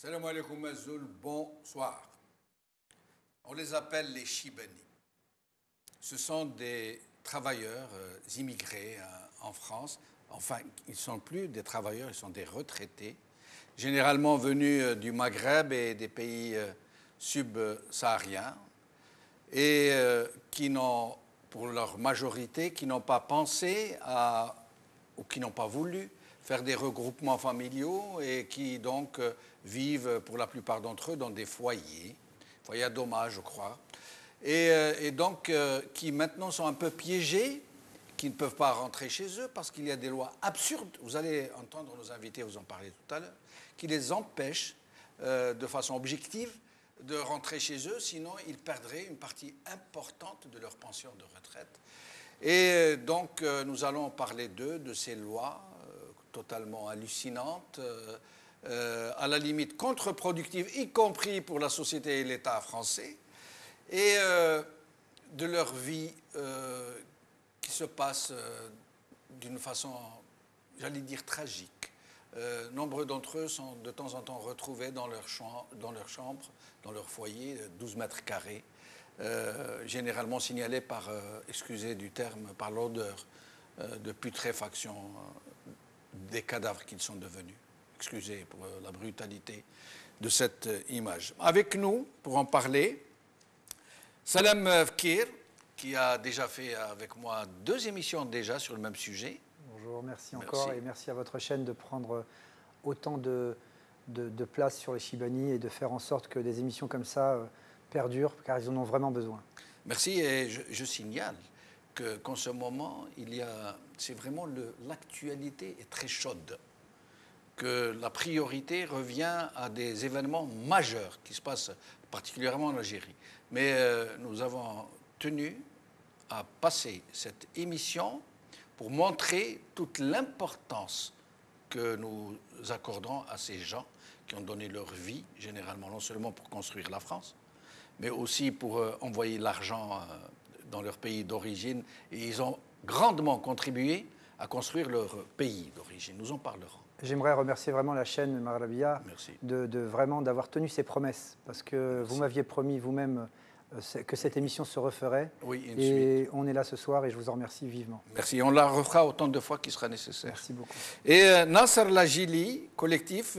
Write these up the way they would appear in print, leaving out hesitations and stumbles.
Salam alaikum Mazoul, bonsoir. On les appelle les Chibani. Ce sont des travailleurs immigrés en France. Enfin, ils ne sont plus des travailleurs, ils sont des retraités, généralement venus du Maghreb et des pays subsahariens, et qui n'ont, pour leur majorité, qui n'ont pas pensé à, ou qui n'ont pas voulu faire des regroupements familiaux et qui donc vivent pour la plupart d'entre eux dans des foyers à dommages, je crois, et donc qui maintenant sont un peu piégés, qui ne peuvent pas rentrer chez eux parce qu'il y a des lois absurdes, vous allez entendre nos invités vous en parler tout à l'heure, qui les empêchent de façon objective de rentrer chez eux, sinon ils perdraient une partie importante de leur pension de retraite. Et donc nous allons parler d'eux, de ces lois totalement hallucinantes, à la limite contre-productives, y compris pour la société et l'État français, et de leur vie qui se passe d'une façon, j'allais dire, tragique. Nombreux d'entre eux sont de temps en temps retrouvés dans leur chambre, dans leur foyer, 12 mètres carrés, généralement signalés par, excusez du terme, par l'odeur de putréfaction des cadavres qu'ils sont devenus. Excusez pour la brutalité de cette image. Avec nous, pour en parler, Salem Fkir, qui a déjà fait avec moi 2 émissions déjà sur le même sujet. Bonjour, merci encore et merci à votre chaîne de prendre autant de place sur les Chibani et de faire en sorte que des émissions comme ça perdurent, car ils en ont vraiment besoin. Merci, et je signale qu'en ce moment, c'est vraiment l'actualité est très chaude, que la priorité revient à des événements majeurs qui se passent particulièrement en Algérie. Mais nous avons tenu à passer cette émission pour montrer toute l'importance que nous accordons à ces gens qui ont donné leur vie, généralement non seulement pour construire la France, mais aussi pour envoyer l'argent dans leur pays d'origine. Et ils ont grandement contribué à construire leur pays d'origine. Nous en parlerons. J'aimerais remercier vraiment la chaîne Maghrebia vraiment d'avoir tenu ses promesses, parce que vous m'aviez promis vous-même que cette émission se referait. Oui, et on est là ce soir et je vous en remercie vivement. Merci, on la refera autant de fois qu'il sera nécessaire. Merci beaucoup. Et Nasser Lajili, collectif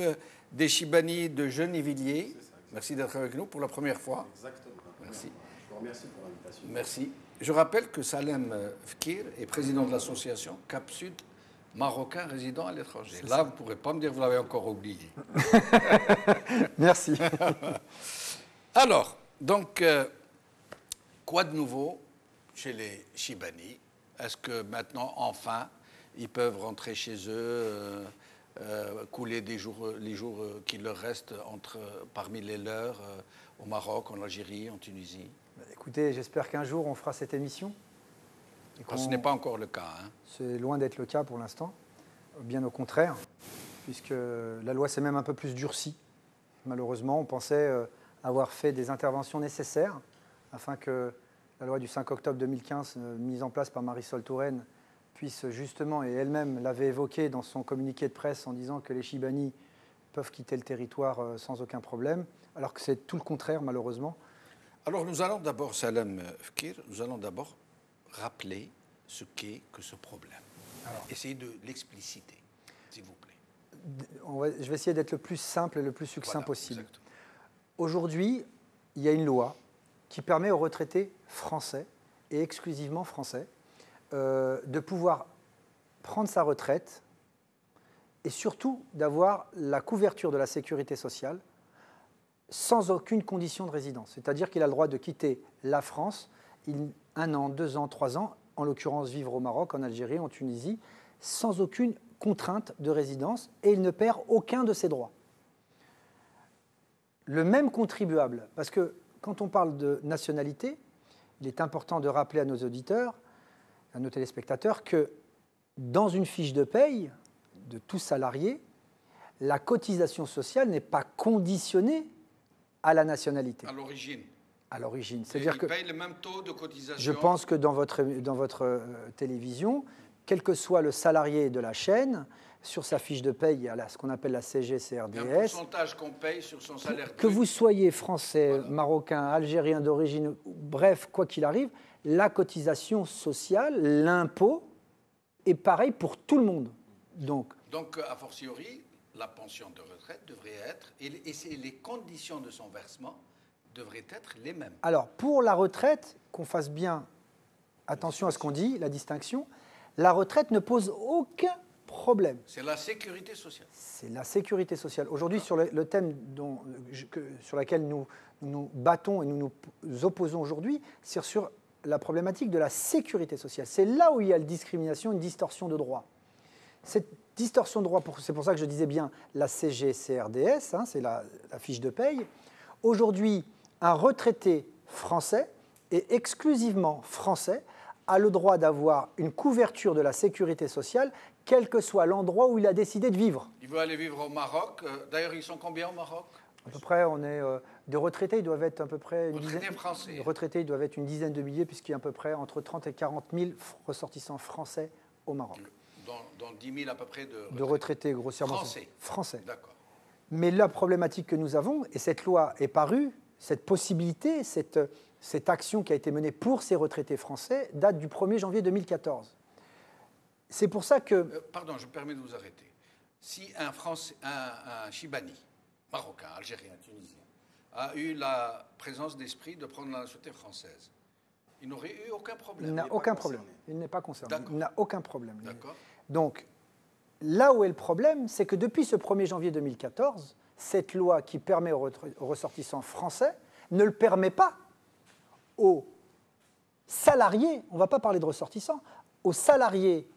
des Chibani de Gennevilliers. Merci d'être avec nous pour la première fois. Exactement. Merci. Je vous remercie pour l'invitation. Merci. Je rappelle que Salem Fkir est président de l'association Cap Sud marocain résident à l'étranger. Là, vous ne pourrez pas me dire que vous l'avez encore oublié. Merci. Alors, donc, quoi de nouveau chez les Chibani? Est-ce que maintenant, enfin, ils peuvent rentrer chez eux, couler les jours qui leur restent parmi les leurs, au Maroc, en Algérie, en Tunisie? Écoutez, j'espère qu'un jour, on fera cette émission. Ce n'est pas encore le cas. Hein. C'est loin d'être le cas pour l'instant, bien au contraire, puisque la loi s'est même un peu plus durcie. Malheureusement, on pensait avoir fait des interventions nécessaires afin que la loi du 5 octobre 2015, mise en place par Marisol Touraine, puisse justement, et elle-même l'avait évoqué dans son communiqué de presse en disant que les Chibani peuvent quitter le territoire sans aucun problème, alors que c'est tout le contraire, malheureusement. Alors nous allons d'abord, Salem Fkir, nous allons d'abord rappeler ce qu'est que ce problème. Alors, essayez de l'expliciter, s'il vous plaît. Je vais essayer d'être le plus simple et le plus succinct possible. Aujourd'hui, il y a une loi qui permet aux retraités français, et exclusivement français, de pouvoir prendre sa retraite et surtout d'avoir la couverture de la sécurité sociale sans aucune condition de résidence. C'est-à-dire qu'il a le droit de quitter la France 1 an, 2 ans, 3 ans, en l'occurrence vivre au Maroc, en Algérie, en Tunisie, sans aucune contrainte de résidence, et il ne perd aucun de ses droits. Le même contribuable, parce que quand on parle de nationalité, il est important de rappeler à nos auditeurs, à nos téléspectateurs, que dans une fiche de paye de tout salarié, la cotisation sociale n'est pas conditionnée à la nationalité. À l'origine. À l'origine. C'est-à-dire que paye le même taux de cotisation. Je pense que dans votre télévision, quel que soit le salarié de la chaîne, sur sa fiche de paye, il y a ce qu'on appelle la CG-CRDS. Un pourcentage qu'on paye sur son salaire brut. Que vous soyez français, marocain, algérien d'origine, bref, quoi qu'il arrive, la cotisation sociale, l'impôt, est pareil pour tout le monde. Donc, a fortiori, la pension de retraite devrait être, et les conditions de son versement devraient être les mêmes. Alors, pour la retraite, qu'on fasse bien attention à ce qu'on dit, la distinction, la retraite ne pose aucun problème. C'est la sécurité sociale. C'est la sécurité sociale. Aujourd'hui, sur le thème sur lequel nous nous battons et nous nous opposons aujourd'hui, c'est sur la problématique de la sécurité sociale. C'est là où il y a une discrimination, une distorsion de droit. Cette distorsion de droit, c'est pour ça que je disais bien la CG-CRDS, hein, c'est la fiche de paye. Aujourd'hui, un retraité français, et exclusivement français, a le droit d'avoir une couverture de la sécurité sociale, quel que soit l'endroit où il a décidé de vivre. Il veut aller vivre au Maroc. D'ailleurs, ils sont combien au Maroc? À peu près, on est de retraités, ils doivent être à peu près retraités ils doivent être une dizaine de milliers, puisqu'il y a à peu près entre 30 et 40 000 ressortissants français au Maroc. Dans 10 000 à peu près de retraités, grossièrement. Français. D'accord. Mais la problématique que nous avons, et cette loi est parue, cette possibilité, cette action qui a été menée pour ces retraités français, date du 1er janvier 2014. C'est pour ça que... pardon, je me permets de vous arrêter. Si un Chibani, marocain, algérien, tunisien, a eu la présence d'esprit de prendre la nationalité française, il n'aurait eu aucun problème. Il n'a aucun problème. Il n'est pas concerné. Il n'a aucun problème. D'accord. Donc, là où est le problème, c'est que depuis ce 1er janvier 2014, cette loi qui permet aux ressortissants français ne le permet pas aux salariés, on ne va pas parler de ressortissants, aux salariés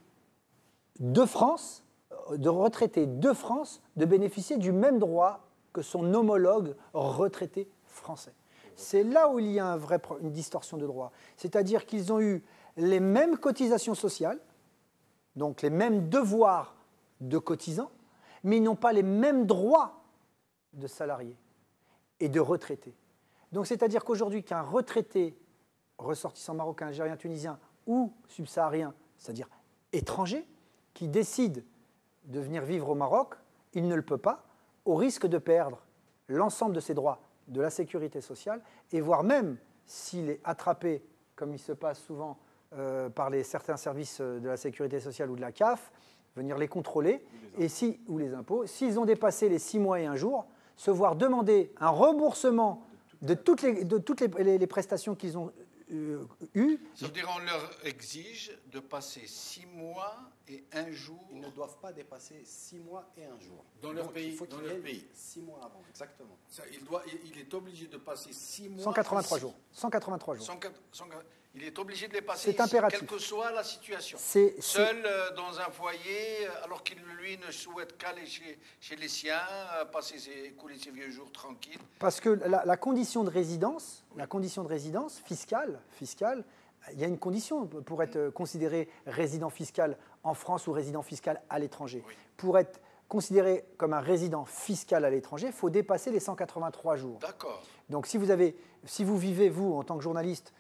de France, de retraités de France, de bénéficier du même droit que son homologue retraité français. C'est là où il y a une distorsion de droit. C'est-à-dire qu'ils ont eu les mêmes cotisations sociales, donc les mêmes devoirs de cotisants, mais ils n'ont pas les mêmes droits de salariés et de retraités. Donc c'est-à-dire qu'aujourd'hui, qu'un retraité ressortissant marocain, algérien, tunisien ou subsaharien, c'est-à-dire étranger, qui décide de venir vivre au Maroc, il ne le peut pas, au risque de perdre l'ensemble de ses droits de la sécurité sociale, et voire même, s'il est attrapé, comme il se passe souvent par certains services de la sécurité sociale ou de la CAF, venir les contrôler, ou les impôts, s'ils ont dépassé les 6 mois et 1 jour, se voir demander un remboursement de toutes les prestations qu'ils ont eues. Ça veut dire qu'on leur exige de passer 6 mois et 1 jour. Ils ne doivent pas dépasser 6 mois et 1 jour. Dans leur pays. Il faut qu'ils viennent 6 mois avant, exactement. Ça, il est obligé de passer 6 mois. 183 jours. 183 jours. Il est obligé de les passer ici, quelle que soit la situation. Seul dans un foyer, alors qu'il, lui, ne souhaite qu'aller chez les siens, écouler ses vieux jours tranquilles. Parce que la condition de résidence, fiscale, il y a une condition pour être considéré résident fiscal en France ou résident fiscal à l'étranger. Oui. Pour être considéré comme un résident fiscal à l'étranger, il faut dépasser les 183 jours. D'accord. Donc si vous vivez, vous, en tant que journaliste,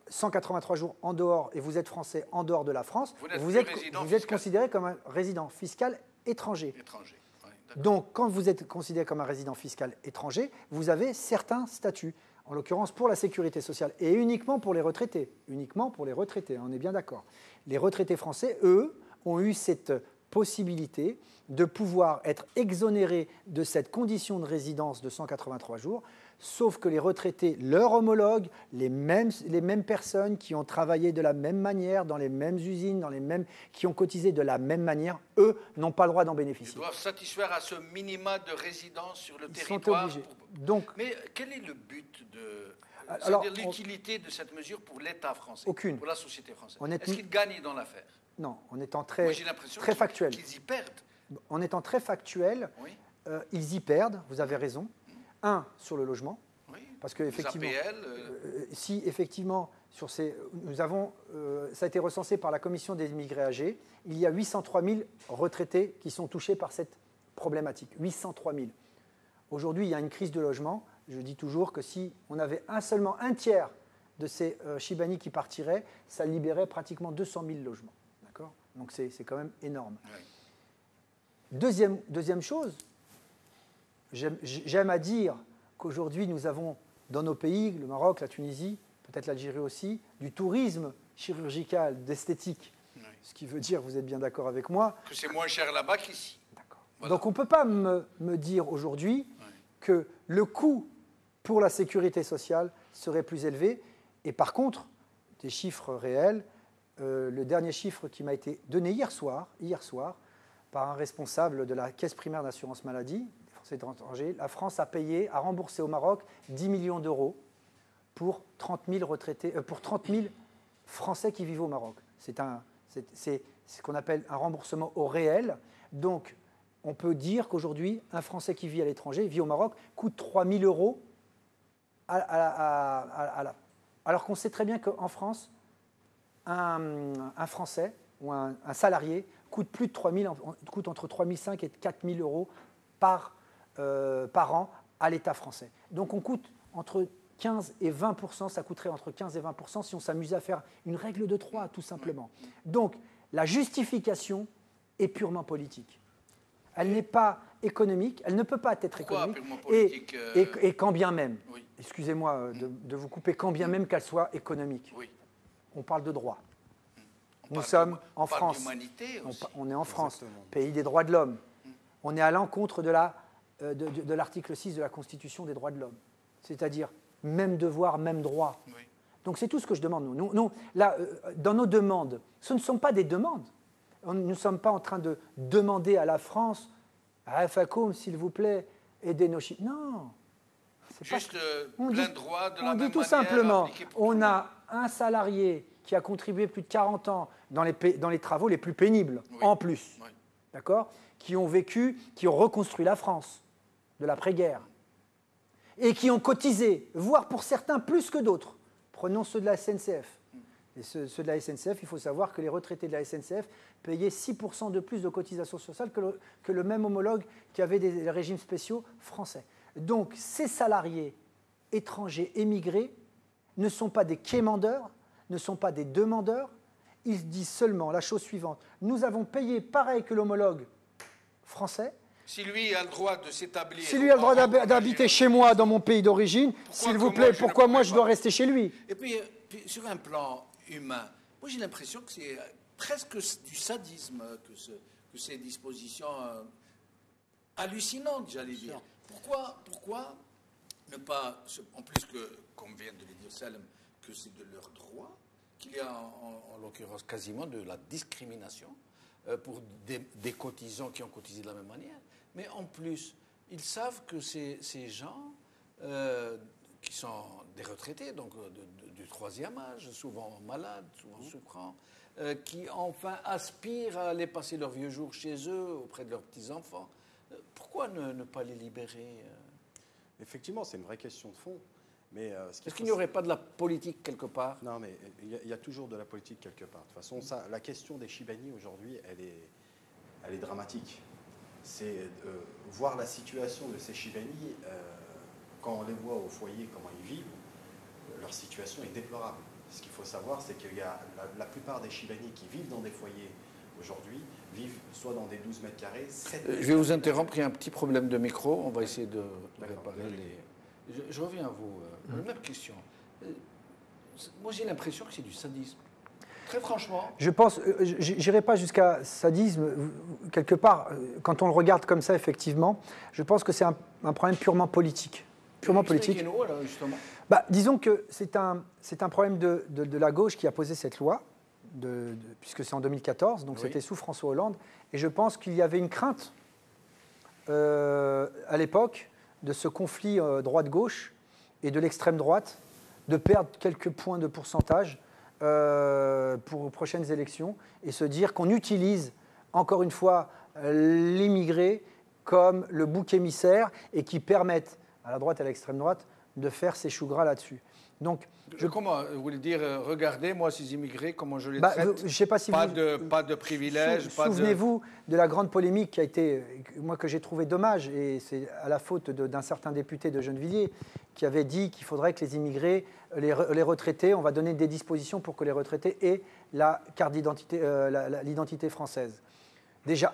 183 jours en dehors et vous êtes français en dehors de la France, vous êtes considéré comme un résident fiscal étranger. Oui, donc, quand vous êtes considéré comme un résident fiscal étranger, vous avez certains statuts, en l'occurrence pour la sécurité sociale, et uniquement pour les retraités. Uniquement pour les retraités, on est bien d'accord. Les retraités français, eux, ont eu cette possibilité de pouvoir être exonérés de cette condition de résidence de 183 jours, sauf que les retraités, leurs homologues, les mêmes personnes qui ont travaillé de la même manière, dans les mêmes usines, qui ont cotisé de la même manière, eux, n'ont pas le droit d'en bénéficier. Ils doivent satisfaire à ce minima de résidence sur le territoire. Sont obligés. Donc, mais quel est le but c'est-à-dire l'utilité de cette mesure pour l'État français, aucune. Pour la société française? Est-ce qu'ils gagnent dans l'affaire? Non, en étant très factuel. Qu'ils y perdent. En étant très factuel, oui. Ils y perdent, vous avez raison. Un, sur le logement. Oui. Parce que effectivement, APL, si effectivement, ça a été recensé par la commission des immigrés âgés, il y a 803 000 retraités qui sont touchés par cette problématique. 803 000. Aujourd'hui, il y a une crise de logement. Je dis toujours que si on avait seulement un tiers de ces Chibani qui partiraient, ça libérait pratiquement 200 000 logements. D'accord ? Donc c'est quand même énorme. Oui. Deuxième chose, j'aime à dire qu'aujourd'hui, nous avons dans nos pays, le Maroc, la Tunisie, peut-être l'Algérie aussi, du tourisme chirurgical, d'esthétique. Oui. Ce qui veut dire, vous êtes bien d'accord avec moi, que c'est moins cher là-bas qu'ici. Voilà. Donc on ne peut pas me dire aujourd'hui que le coût pour la sécurité sociale serait plus élevé. Et par contre, des chiffres réels, le dernier chiffre qui m'a été donné hier soir, par un responsable de la Caisse primaire d'assurance maladie, des Français étrangers, la France a remboursé au Maroc 10 millions d'euros pour 30 000 retraités, pour 30 000 Français qui vivent au Maroc. C'est ce qu'on appelle un remboursement au réel. Donc, on peut dire qu'aujourd'hui, un Français qui vit à l'étranger, vit au Maroc, coûte 3 000 euros, alors qu'on sait très bien qu'en France, un Français ou un salarié coûte plus de 3 000, coûte entre 3 500 et 4 000 euros par an à l'État français. Donc on coûte entre 15 et 20%, ça coûterait entre 15 et 20% si on s'amusait à faire une règle de 3, tout simplement. Donc la justification est purement politique. Elle n'est pas économique, elle ne peut pas être économique. Et quand bien même, oui. Excusez-moi de vous couper, quand bien même qu'elle soit économique, oui. On parle de droit. Nous sommes en France. On est en France, pays des droits de l'homme. On est à l'encontre de l'article 6 de la Constitution des droits de l'homme. C'est-à-dire même devoir, même droit. Oui. Donc c'est tout ce que je demande. Nous, là, dans nos demandes, ce ne sont pas des demandes. Nous ne sommes pas en train de demander à la France, à Fakoum, s'il vous plaît, aidez nos chiffres. Non. Juste plein droit de la même manière. On dit tout simplement, on a un salarié qui a contribué plus de 40 ans dans les travaux les plus pénibles, oui. En plus, oui. D'accord, qui ont reconstruit la France de l'après-guerre, et qui ont cotisé, voire pour certains plus que d'autres. Prenons ceux de la SNCF. Et ceux de la SNCF, il faut savoir que les retraités de la SNCF payaient 6% de plus de cotisations sociales que le même homologue qui avait des régimes spéciaux français. Donc, ces salariés étrangers émigrés ne sont pas des quémandeurs, ne sont pas des demandeurs. Ils disent seulement la chose suivante. Nous avons payé pareil que l'homologue français. Si lui a le droit de s'établir... Si lui a le droit d'habiter chez moi, dans mon pays d'origine, s'il vous plaît, pourquoi moi je dois rester chez lui? Et puis, sur un plan humain, moi j'ai l'impression que c'est presque du sadisme que ces dispositions hallucinantes, j'allais dire. Pourquoi ne pas, en plus que, comme vient de le dire Salem, que c'est de leur droit, qu'il y a en l'occurrence quasiment de la discrimination pour des cotisants qui ont cotisé de la même manière. Mais en plus, ils savent que ces gens qui sont des retraités, donc du troisième âge, souvent malades, souvent souffrants, qui enfin aspirent à aller passer leurs vieux jours chez eux, auprès de leurs petits-enfants. Pourquoi ne pas les libérer Effectivement, c'est une vraie question de fond. Est-ce qu'il n'y aurait pas de la politique quelque part? Non, mais il y a toujours de la politique quelque part. De toute façon, la question des Chibani aujourd'hui, elle est dramatique. C'est voir la situation de ces Chibani, quand on les voit au foyer, comment ils vivent, leur situation est déplorable. Ce qu'il faut savoir, c'est qu'il y a la plupart des Chibani qui vivent dans des foyers aujourd'hui, vivent soit dans des 12 mètres carrés, 7 mètres. Je vais vous interrompre, il y a un petit problème de micro, on va essayer de réparer les... Je reviens à vous. Même question. Moi, j'ai l'impression que c'est du sadisme. Très franchement. Je pense, j'irai pas jusqu'à sadisme. Quelque part, quand on le regarde comme ça, effectivement, je pense que c'est un problème purement politique. Purement politique. Expliquez-nous, alors, justement. Disons que c'est un problème de la gauche qui a posé cette loi, puisque c'est en 2014, donc oui. C'était sous François Hollande. Et je pense qu'il y avait une crainte à l'époque de ce conflit droite-gauche et de l'extrême droite, de perdre quelques points de pourcentage pour les prochaines élections et se dire qu'on utilise encore une fois l'immigré comme le bouc émissaire et qui permettent à la droite et à l'extrême droite de faire ses choux gras là-dessus. Donc, comment vous voulez dire, regardez, moi, ces immigrés, comment je les traite? Je sais pas si pas de privilèges. Souvenez-vous de la grande polémique qui a été, moi, que j'ai trouvé dommage, et c'est à la faute d'un certain député de Gennevilliers qui avait dit qu'il faudrait que les immigrés, les retraités, on va donner des dispositions pour que les retraités aient la carte d'identité, l'identité française. Déjà,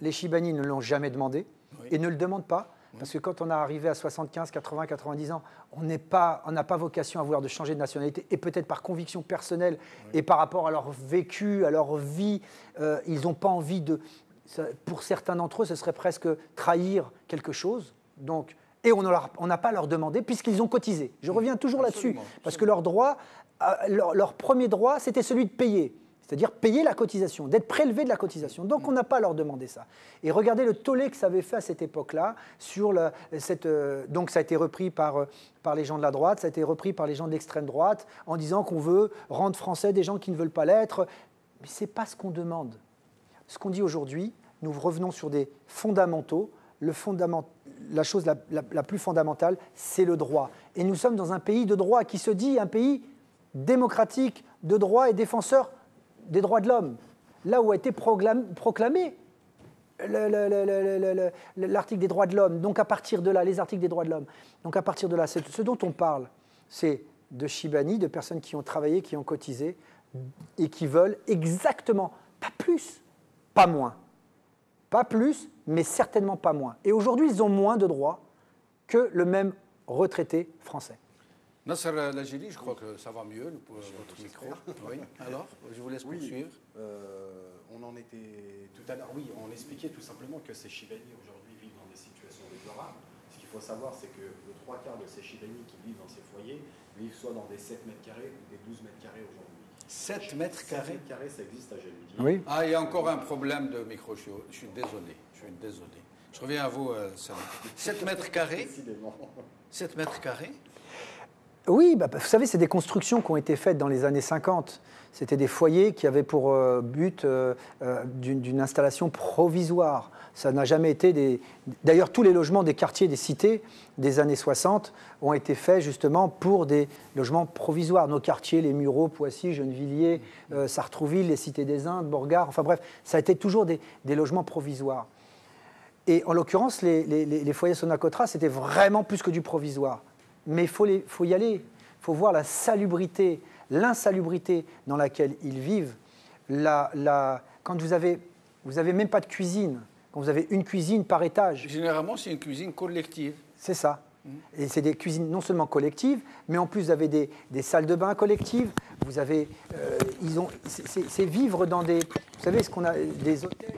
les Chibani ne l'ont jamais demandé et ne le demandent pas. Oui. Parce que quand on est arrivé à 75, 80, 90 ans, on n'a pas vocation à vouloir de changer de nationalité, et peut-être par conviction personnelle et par rapport à leur vécu, à leur vie, ils n'ont pas envie de... Pour certains d'entre eux, ce serait presque trahir quelque chose. Donc, et on n'a pas à leur demander puisqu'ils ont cotisé. Je reviens toujours là-dessus, parce que leur droit, leur premier droit, c'était celui de payer. C'est-à-dire payer la cotisation, d'être prélevé de la cotisation. Donc, on n'a pas à leur demander ça. Et regardez le tollé que ça avait fait à cette époque-là. Donc, ça a été repris par les gens de la droite, ça a été repris par les gens de l'extrême droite, en disant qu'on veut rendre français des gens qui ne veulent pas l'être. Mais ce n'est pas ce qu'on demande. Ce qu'on dit aujourd'hui, nous revenons sur des fondamentaux. La chose la plus fondamentale, c'est le droit. Et nous sommes dans un pays de droit qui se dit un pays démocratique, de droit et défenseur des droits de l'homme, là où a été proclamé l'article des droits de l'homme. Donc à partir de là, les articles des droits de l'homme. Donc à partir de là, ce dont on parle, c'est de Chibani, de personnes qui ont travaillé, qui ont cotisé et qui veulent exactement, pas plus, pas moins. Pas plus, mais certainement pas moins. Et aujourd'hui, ils ont moins de droits que le même retraité français. Nasser Lajili, je crois que ça va mieux, votre micro. Oui. Alors, je vous laisse poursuivre. On en était tout à l'heure. Oui, on expliquait tout simplement que ces Chibani aujourd'hui vivent dans des situations déplorables. Ce qu'il faut savoir, c'est que le 3/4 de ces Chibani qui vivent dans ces foyers vivent soit dans des 7 mètres carrés ou des 12 mètres carrés aujourd'hui. 7 mètres carrés 7 mètres carrés, ça existe à Genouilly. Oui. Ah, il y a encore un problème de micro. Je suis désolé. Je reviens à vous, Salah. 7 mètres carrés 7 mètres carrés. Oui, vous savez, c'est des constructions qui ont été faites dans les années 50. C'était des foyers qui avaient pour but d'une installation provisoire. Ça n'a jamais été des... D'ailleurs, tous les logements des quartiers des cités des années 60 ont été faits justement pour des logements provisoires. Nos quartiers, les Mureaux, Poissy, Gennevilliers, Sartrouville, les cités des Indes, Borgard, enfin bref, ça a été toujours des logements provisoires. Et en l'occurrence, les foyers Sonacotra, c'était vraiment plus que du provisoire. Mais il faut y aller, il faut voir la salubrité, l'insalubrité dans laquelle ils vivent. Quand vous avez même pas de cuisine, quand vous avez une cuisine par étage. Généralement, c'est une cuisine collective. C'est ça. Et c'est des cuisines non seulement collectives, mais en plus vous avez des salles de bain collectives. Vous avez, c'est vivre dans des, vous savez, ce qu'on a des hôtels.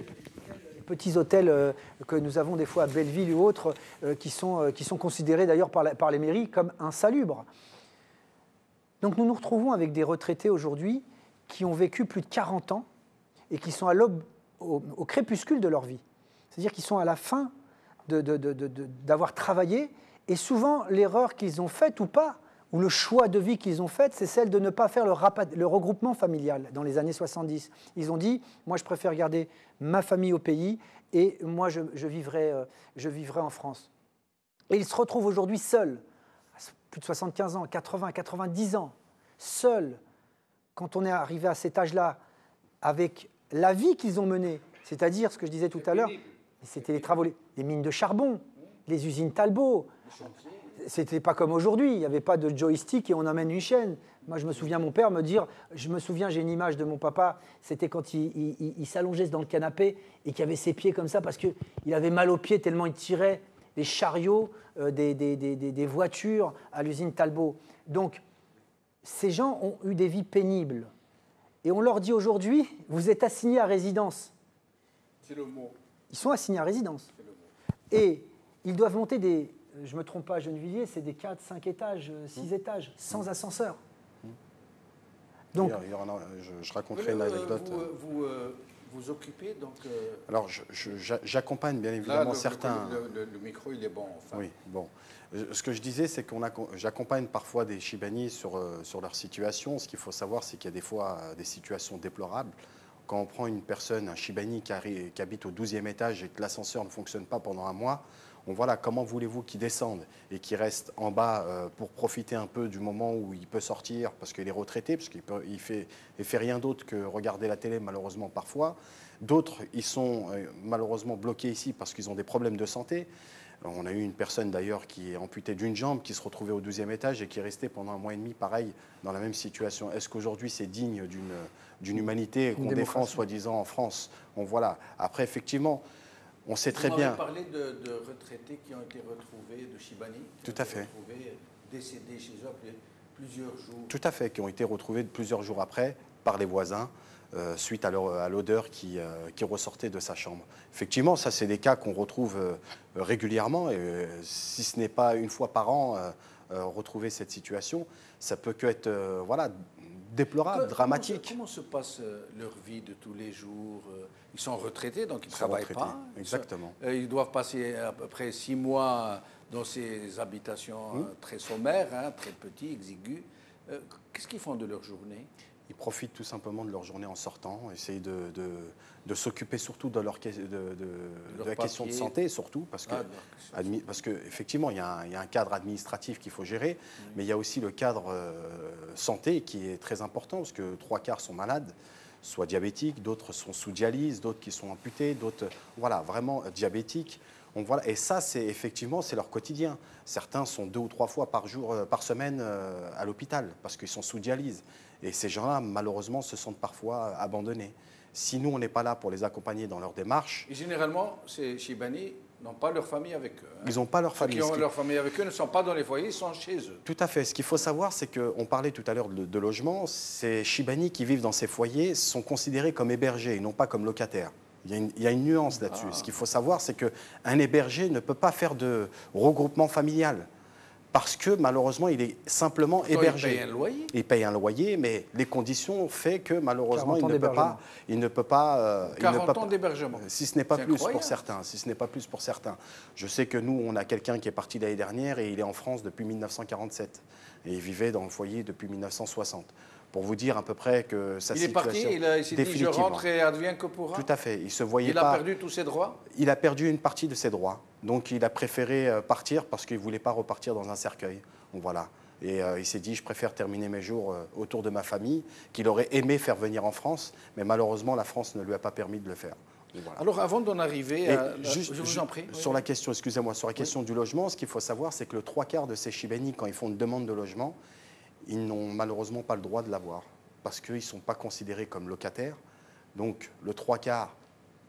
Petits hôtels que nous avons des fois à Belleville ou autres, qui sont considérés d'ailleurs par les mairies comme insalubres. Donc nous nous retrouvons avec des retraités aujourd'hui qui ont vécu plus de 40 ans et qui sont au crépuscule de leur vie. C'est-à-dire qu'ils sont à la fin d'avoir travaillé, et souvent l'erreur qu'ils ont faite ou pas, ou le choix de vie qu'ils ont fait, c'est celle de ne pas faire le regroupement familial dans les années 70. Ils ont dit, moi je préfère garder ma famille au pays et moi je vivrai en France. Et ils se retrouvent aujourd'hui seuls, plus de 75 ans, 80, 90 ans, seuls, quand on est arrivé à cet âge-là, avec la vie qu'ils ont menée, c'est-à-dire ce que je disais tout à l'heure, c'était les travaux, les mines de charbon, les usines Talbot. C'était pas comme aujourd'hui, il n'y avait pas de joystick et on emmène une chaîne. Moi, je me souviens mon père me dire, j'ai une image de mon papa, c'était quand il s'allongeait dans le canapé et qu'il avait ses pieds comme ça parce qu'il avait mal aux pieds tellement il tirait les chariots des voitures à l'usine Talbot. Donc, ces gens ont eu des vies pénibles. Et on leur dit aujourd'hui, vous êtes assignés à résidence. C'est le mot. Ils sont assignés à résidence. Et ils doivent monter je ne me trompe pas, à Gennevilliers, c'est des 4, 5 étages, 6 étages, sans ascenseur. Donc, je raconterai une anecdote. Vous occupez donc... Alors, j'accompagne bien évidemment certains... Le micro, il est bon. Enfin. Oui, bon. Ce que je disais, c'est que j'accompagne parfois des Chibani sur leur situation. Ce qu'il faut savoir, c'est qu'il y a des fois des situations déplorables. Quand on prend une personne, un Chibani qui habite au 12e étage et que l'ascenseur ne fonctionne pas pendant un mois, voilà, comment voulez-vous qu'il descende et qu'il reste en bas pour profiter un peu du moment où il peut sortir parce qu'il est retraité, parce qu'il fait rien d'autre que regarder la télé malheureusement parfois. D'autres, ils sont malheureusement bloqués ici parce qu'ils ont des problèmes de santé. On a eu une personne d'ailleurs qui est amputée d'une jambe, qui se retrouvait au 12e étage et qui est restée pendant un mois et demi, pareil, dans la même situation. Est-ce qu'aujourd'hui c'est digne d'une humanité qu'on défend soi-disant en France? Voilà. Après, effectivement, On sait très bien. Vous m'avez parlé de retraités qui ont été retrouvés, de Chibani, Tout à fait. Retrouvés, décédés chez eux après plusieurs jours. Tout à fait, qui ont été retrouvés plusieurs jours après par les voisins, suite à l'odeur qui ressortait de sa chambre. Effectivement, ça, c'est des cas qu'on retrouve régulièrement, et si ce n'est pas une fois par an, retrouver cette situation, ça peut que être voilà, déplorable, dramatique. Comment se passe leur vie de tous les jours? Ils sont retraités, donc ils ne travaillent pas. Exactement. Ils doivent passer à peu près 6 mois dans ces habitations très sommaires, hein, très petites, exiguës. Qu'est-ce qu'ils font de leur journée? Ils profitent tout simplement de leur journée en sortant, essayent de s'occuper surtout de, de la question de santé, surtout, parce qu'effectivement, il y a un cadre administratif qu'il faut gérer, mais il y a aussi le cadre santé qui est très important, parce que 3/4 sont malades, soit diabétiques, d'autres sont sous dialyse, d'autres qui sont amputés, d'autres, voilà, vraiment diabétiques. Donc voilà, et ça, c'est effectivement, c'est leur quotidien. Certains sont 2 ou 3 fois par semaine à l'hôpital parce qu'ils sont sous dialyse. Et ces gens-là, malheureusement, se sentent parfois abandonnés. Si nous, on n'est pas là pour les accompagner dans leur démarche... Et généralement, ces Chibani n'ont pas leur famille avec eux. Hein. Ils n'ont pas leur famille. Ceux qui ont leur famille avec eux ne sont pas dans les foyers, ils sont chez eux. Tout à fait. Ce qu'il faut savoir, c'est qu'on parlait tout à l'heure de logement. Ces Chibani qui vivent dans ces foyers sont considérés comme hébergés et non pas comme locataires. Il y a une nuance là-dessus. Ce qu'il faut savoir, c'est qu'un hébergé ne peut pas faire de regroupement familial parce que malheureusement, il est simplement hébergé. Il paye un loyer. Il paye un loyer, mais les conditions font que malheureusement, il ne peut pas... 40 ans d'hébergement. Si ce n'est pas plus pour certains. Si ce n'est pas plus pour certains. Je sais que nous, on a quelqu'un qui est parti l'année dernière et il est en France depuis 1947. Et il vivait dans le foyer depuis 1960. Pour vous dire à peu près que sa situation... Il est parti, il s'est dit je rentre et advienne que pourra. Tout à fait. Il se voyait pas... Il a perdu tous ses droits? Il a perdu une partie de ses droits. Donc il a préféré partir parce qu'il ne voulait pas repartir dans un cercueil. Donc voilà. Et il s'est dit je préfère terminer mes jours autour de ma famille, qu'il aurait aimé faire venir en France, mais malheureusement la France ne lui a pas permis de le faire. Voilà. Alors avant d'en arriver, je vous en prie. Sur la question, excusez-moi, sur la question du logement, ce qu'il faut savoir, c'est que le 3/4 de ces Chibani, quand ils font une demande de logement, ils n'ont malheureusement pas le droit de l'avoir, parce qu'ils ne sont pas considérés comme locataires. Donc le 3/4,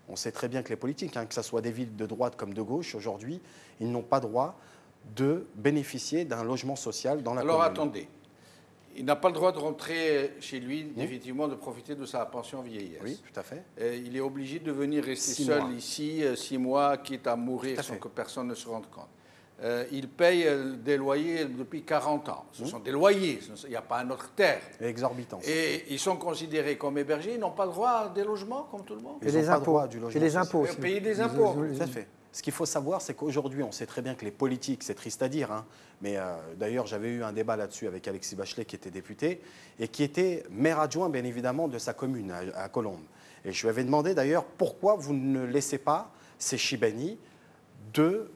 on sait très bien que les politiques, hein, que ce soit des villes de droite comme de gauche, aujourd'hui, ils n'ont pas droit de bénéficier d'un logement social dans la commune. Alors attendez, il n'a pas le droit de rentrer chez lui, définitivement, de profiter de sa pension vieillesse. Oui, tout à fait. Il est obligé de venir rester seul ici 6 mois, quitte à mourir sans que personne ne se rende compte. Il paye des loyers depuis 40 ans. Ce sont des loyers, il n'y a pas un autre terre. Exorbitant. Et ils sont considérés comme hébergés, ils n'ont pas le droit à des logements comme tout le monde. Et les impôts. Et les impôts aussi. Payer des impôts. Tout à fait. Ce qu'il faut savoir, c'est qu'aujourd'hui, on sait très bien que les politiques, c'est triste à dire, hein, mais d'ailleurs, j'avais eu un débat là-dessus avec Alexis Bachelet, qui était député, et qui était maire adjoint, bien évidemment, de sa commune, à Colombes. Et je lui avais demandé, d'ailleurs, pourquoi vous ne laissez pas ces Chibani de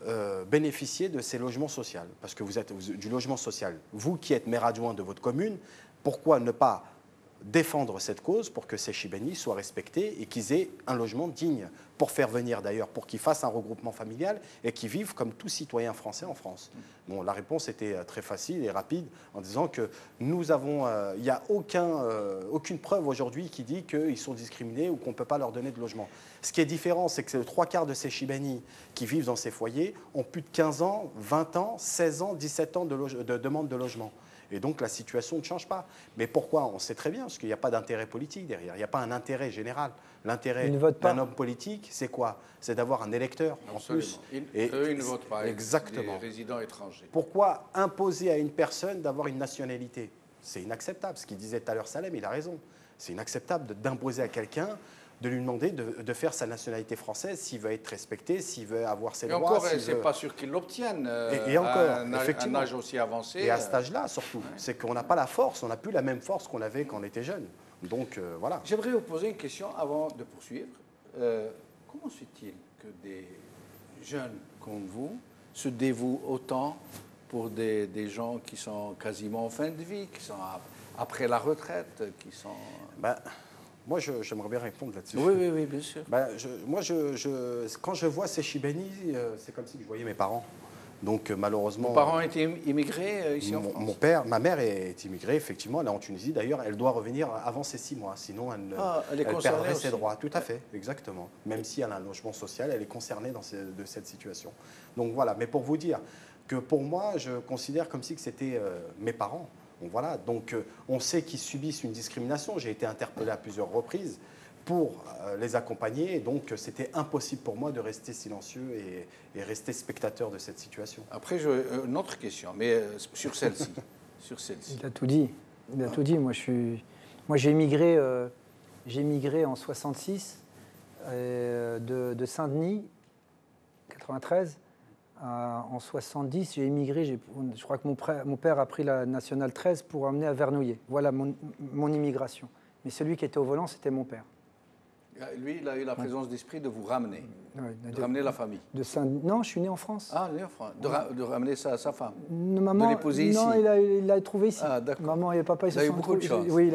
bénéficier de ces logements sociaux, parce que vous êtes du logement social. Vous qui êtes maire adjoint de votre commune, pourquoi ne pas défendre cette cause pour que ces Chibani soient respectés et qu'ils aient un logement digne, pour faire venir d'ailleurs, pour qu'ils fassent un regroupement familial et qu'ils vivent comme tout citoyen français en France. Bon, la réponse était très facile et rapide en disant que nous avons, il n'y a aucune preuve aujourd'hui qui dit qu'ils sont discriminés ou qu'on ne peut pas leur donner de logement. Ce qui est différent, c'est que les 3/4 de ces Chibani qui vivent dans ces foyers ont plus de 15 ans, 20 ans, 16 ans, 17 ans de demande de logement. Et donc la situation ne change pas. Mais pourquoi? On sait très bien, parce qu'il n'y a pas d'intérêt politique derrière. Il n'y a pas un intérêt général. L'intérêt d'un homme politique, c'est quoi? C'est d'avoir un électeur en plus. Eux, ils ne votent pas. Exactement. Des résidents étrangers. Pourquoi imposer à une personne d'avoir une nationalité? C'est inacceptable. Ce qu'il disait tout à l'heure Salem, il a raison. C'est inacceptable d'imposer à quelqu'un de lui demander de faire sa nationalité française s'il veut être respecté, s'il veut avoir ses droits. Et encore, c'est pas sûr qu'il l'obtienne à un âge aussi avancé. Et à cet âge-là, surtout. C'est qu'on n'a pas la force, on n'a plus la même force qu'on avait quand on était jeune. Donc, voilà. J'aimerais vous poser une question avant de poursuivre. Comment se fait-il que des jeunes comme vous se dévouent autant pour des gens qui sont quasiment en fin de vie, qui sont après la retraite, qui sont... Moi, j'aimerais bien répondre là-dessus. Oui, bien sûr. Quand je vois ces Chibani, c'est comme si je voyais mes parents. Donc malheureusement... Vos parents étaient immigrés ici en France? Ma mère est immigrée, effectivement, elle est en Tunisie. D'ailleurs, elle doit revenir avant ses 6 mois, sinon elle perdrait ses droits. Tout à fait, exactement. Même si elle a un logement social, elle est concernée de cette situation. Donc voilà, mais pour vous dire que pour moi, je considère comme si c'était mes parents. Donc voilà, donc on sait qu'ils subissent une discrimination. J'ai été interpellé à plusieurs reprises pour les accompagner. Et donc, c'était impossible pour moi de rester silencieux et rester spectateur de cette situation. Après, une autre question, mais sur celle-ci. Il a tout dit. Il a tout dit. Moi, j'ai immigré en 66 de Saint-Denis, 93. En 70, j'ai immigré. Je crois que mon père a pris la nationale 13 pour amener à Vernouillet. Voilà mon immigration. Mais celui qui était au volant, c'était mon père. Lui, il a eu la présence d'esprit de vous ramener, de ramener la famille. Non, je suis né en France. Ah, né en France. De ramener sa femme. Maman, de l'épouser ici. Non, il l'a trouvé ici. Ah, d'accord. Maman et papa, ils se sont beaucoup de chance. Oui,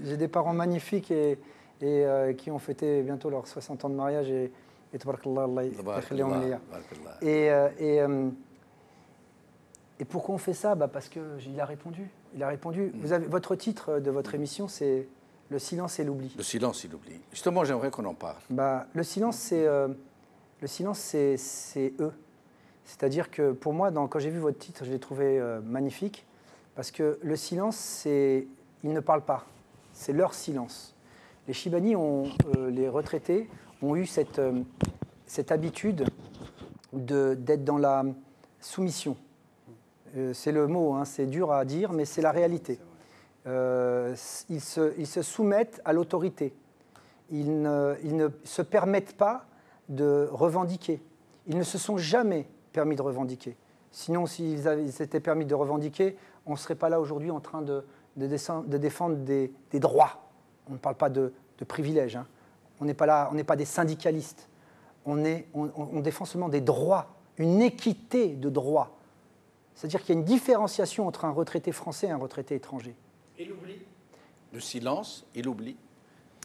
j'ai des parents magnifiques et qui ont fêté bientôt leurs 60 ans de mariage et pourquoi on fait ça? Parce qu'il a répondu. Il a répondu. Votre titre de votre émission, c'est Le silence et l'oubli. Le silence et l'oubli. Justement, j'aimerais qu'on en parle. Le silence, c'est eux. C'est-à-dire que pour moi, quand j'ai vu votre titre, je l'ai trouvé magnifique, parce que le silence, ils ne parlent pas. C'est leur silence. Les Chibani, les retraités, ont eu cette habitude d'être dans la soumission. C'est le mot, hein, c'est dur à dire, mais c'est la réalité. Ils se soumettent à l'autorité. Ils ne se permettent pas de revendiquer. Ils ne se sont jamais permis de revendiquer. Sinon, s'ils s'étaient permis de revendiquer, on ne serait pas là aujourd'hui en train de défendre des droits. On ne parle pas de privilèges. Hein. On n'est pas des syndicalistes. On défend seulement des droits, une équité de droits. C'est-à-dire qu'il y a une différenciation entre un retraité français et un retraité étranger. Et l'oubli? Le silence et l'oubli.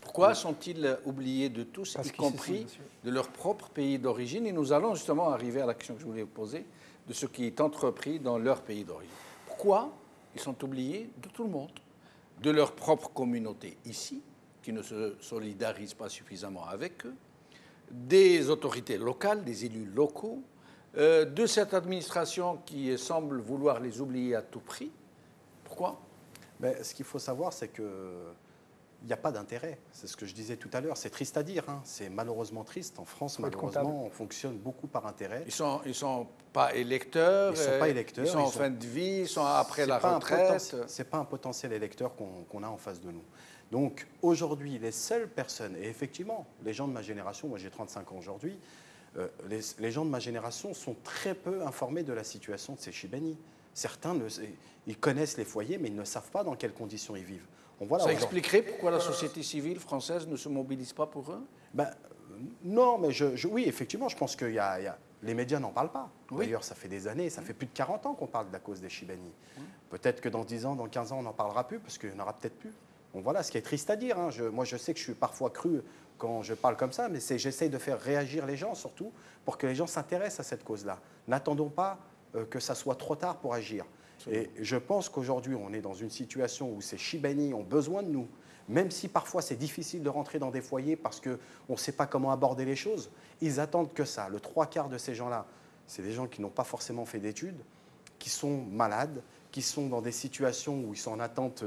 Pourquoi sont-ils oubliés de tous, y compris de leur propre pays d'origine? Et nous allons justement arriver à la question que je voulais vous poser, de ce qui est entrepris dans leur pays d'origine. Pourquoi ils sont oubliés de tout le monde? De leur propre communauté ici, qui ne se solidarisent pas suffisamment avec eux, des autorités locales, des élus locaux, de cette administration qui semble vouloir les oublier à tout prix. Pourquoi? Ce qu'il faut savoir, c'est qu'il n'y a pas d'intérêt. C'est ce que je disais tout à l'heure. C'est triste à dire. Hein. C'est malheureusement triste. En France, malheureusement, on fonctionne beaucoup par intérêt. Ils sont pas électeurs. Ils sont pas électeurs. Ils sont en fin de vie. Ils sont après la retraite. C'est pas un potentiel électeur qu'on a en face de nous. Donc aujourd'hui, les seules personnes, et effectivement, les gens de ma génération, moi j'ai 35 ans aujourd'hui, les gens de ma génération sont très peu informés de la situation de ces Chibani. Certains, ils connaissent les foyers, mais ils ne savent pas dans quelles conditions ils vivent. Ça expliquerait pourquoi la société civile française ne se mobilise pas pour eux? Non, mais oui, effectivement, je pense que les médias n'en parlent pas. Oui. D'ailleurs, ça fait des années, ça fait plus de 40 ans qu'on parle de la cause des Chibani. Oui. Peut-être que dans 10 ans, dans 15 ans, on n'en parlera plus, parce qu'il n'y en aura peut-être plus. Donc voilà, ce qui est triste à dire. Hein. Moi, je sais que je suis parfois cru quand je parle comme ça, mais j'essaye de faire réagir les gens, surtout, pour que les gens s'intéressent à cette cause-là. N'attendons pas que ça soit trop tard pour agir. Et je pense qu'aujourd'hui, on est dans une situation où ces Chibani ont besoin de nous, même si parfois c'est difficile de rentrer dans des foyers parce qu'on ne sait pas comment aborder les choses. Ils attendent que ça. Le 3/4 de ces gens-là, c'est des gens qui n'ont pas forcément fait d'études, qui sont malades, qui sont dans des situations où ils sont en attente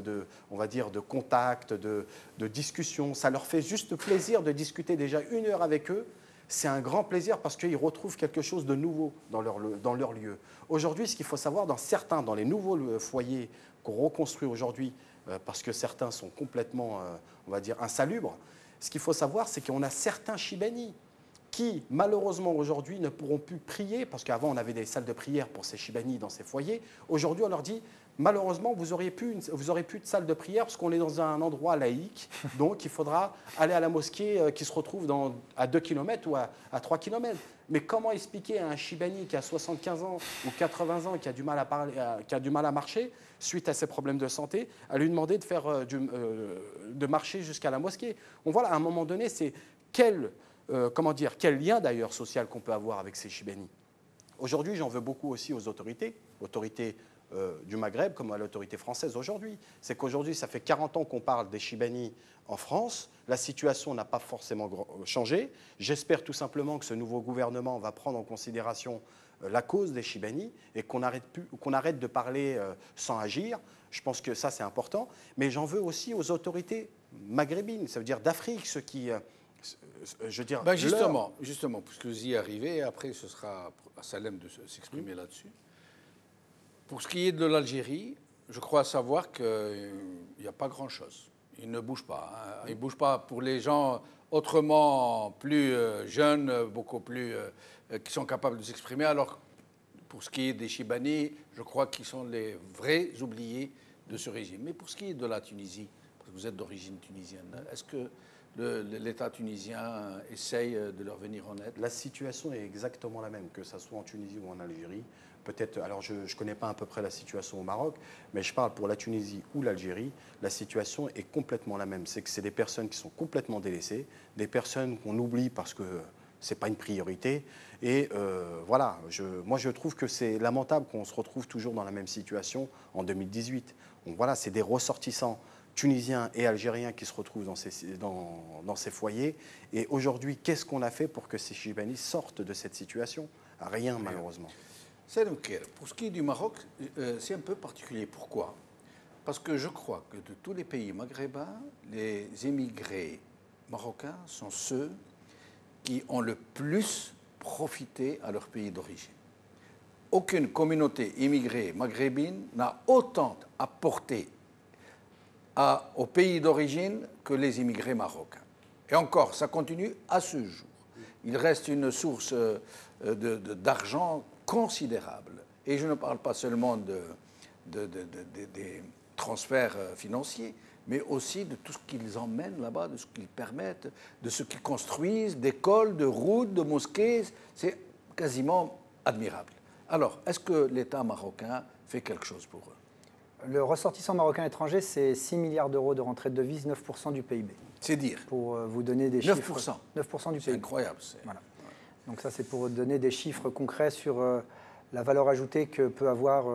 on va dire, de contact, de discussion. Ça leur fait juste plaisir de discuter déjà 1 heure avec eux. C'est un grand plaisir parce qu'ils retrouvent quelque chose de nouveau dans leur lieu. Aujourd'hui, ce qu'il faut savoir, dans les nouveaux foyers qu'on reconstruit aujourd'hui, parce que certains sont complètement, on va dire, insalubres, ce qu'il faut savoir, c'est qu'on a certains Chibani qui, malheureusement, aujourd'hui, ne pourront plus prier, parce qu'avant, on avait des salles de prière pour ces Chibani dans ces foyers. Aujourd'hui, on leur dit, malheureusement, vous aurez plus de salle de prière parce qu'on est dans un endroit laïque, donc il faudra aller à la mosquée qui se retrouve à 2 km ou à 3 km. Mais comment expliquer à un Chibani qui a 75 ans ou 80 ans, qui a du mal à parler, qui a du mal à marcher, suite à ses problèmes de santé, à lui demander de marcher jusqu'à la mosquée? Donc voilà, à un moment donné, c'est quel lien d'ailleurs social qu'on peut avoir avec ces Chibani? Aujourd'hui, j'en veux beaucoup aussi aux autorités du Maghreb comme à l'autorité française aujourd'hui. C'est qu'aujourd'hui, ça fait 40 ans qu'on parle des Chibani en France. La situation n'a pas forcément changé. J'espère tout simplement que ce nouveau gouvernement va prendre en considération la cause des Chibani et qu'on arrête de parler sans agir. Je pense que ça, c'est important. Mais j'en veux aussi aux autorités maghrébines, ça veut dire d'Afrique, ceux qui... je veux dire, justement, puisque vous y arrivez, après ce sera à Salem de s'exprimer là-dessus. Pour ce qui est de l'Algérie, je crois savoir qu'il n'y a pas grand-chose. Il ne bouge pas. Hein. Il ne bouge pas pour les gens autrement plus jeunes, beaucoup plus... qui sont capables de s'exprimer. Alors, pour ce qui est des Chibani, je crois qu'ils sont les vrais oubliés de ce régime. Mais pour ce qui est de la Tunisie, parce que vous êtes d'origine tunisienne, est-ce que l'État tunisien essaye de leur venir en aide? La situation est exactement la même, que ce soit en Tunisie ou en Algérie. Peut-être, alors je ne connais pas à peu près la situation au Maroc, mais je parle pour la Tunisie ou l'Algérie, la situation est complètement la même. C'est que c'est des personnes qui sont complètement délaissées, des personnes qu'on oublie parce que ce n'est pas une priorité. Et voilà, moi je trouve que c'est lamentable qu'on se retrouve toujours dans la même situation en 2018. Donc voilà, c'est des ressortissants tunisiens et algériens qui se retrouvent dans ces foyers. Et aujourd'hui, qu'est-ce qu'on a fait pour que ces Chibani sortent de cette situation? Rien, malheureusement. Pour ce qui est du Maroc, c'est un peu particulier. Pourquoi? Parce que je crois que de tous les pays maghrébins, les émigrés marocains sont ceux qui ont le plus profité à leur pays d'origine. Aucune communauté immigrée maghrébine n'a autant apporté au pays d'origine que les immigrés marocains. Et encore, ça continue à ce jour. Il reste une source d'argent considérable. Et je ne parle pas seulement des transferts financiers, mais aussi de tout ce qu'ils emmènent là-bas, de ce qu'ils permettent, de ce qu'ils construisent, d'écoles, de routes, de mosquées. C'est quasiment admirable. Alors, est-ce que l'État marocain fait quelque chose pour eux? Le ressortissant marocain étranger, c'est 6 milliards d'euros de rentrée de devises, 9% du PIB. C'est dire. Pour vous donner des 9%. chiffres. 9% du PIB. C'est incroyable. Voilà. Donc ça, c'est pour donner des chiffres concrets sur la valeur ajoutée que peut avoir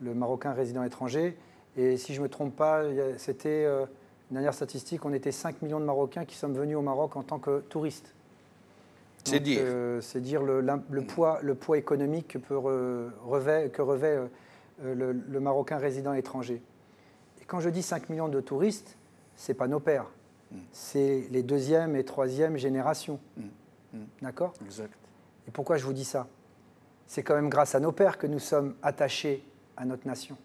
le Marocain résident étranger. Et si je ne me trompe pas, c'était une dernière statistique, on était 5 millions de Marocains qui sommes venus au Maroc en tant que touristes. C'est dire. C'est dire le poids économique que revêt le Marocain résident étranger. Et quand je dis 5 millions de touristes, ce n'est pas nos pères. C'est les deuxième et troisième générations. D'accord? Exact. Et pourquoi je vous dis ça? C'est quand même grâce à nos pères que nous sommes attachés à notre nation.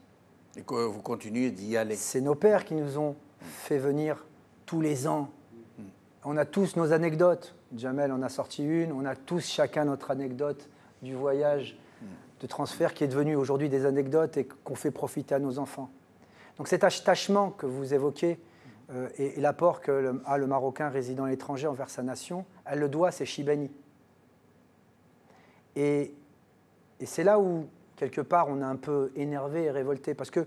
Et que vous continuez d'y aller. C'est nos pères qui nous ont fait venir tous les ans. On a tous nos anecdotes. Jamel en a sorti une. On a tous chacun notre anecdote du voyage de transfert qui est devenu aujourd'hui des anecdotes et qu'on fait profiter à nos enfants. Donc cet attachement que vous évoquez et l'apport que a le Marocain résident à l'étranger envers sa nation, elle le doit à ses Chibani. Et c'est là où, quelque part, on est un peu énervé et révolté. Parce que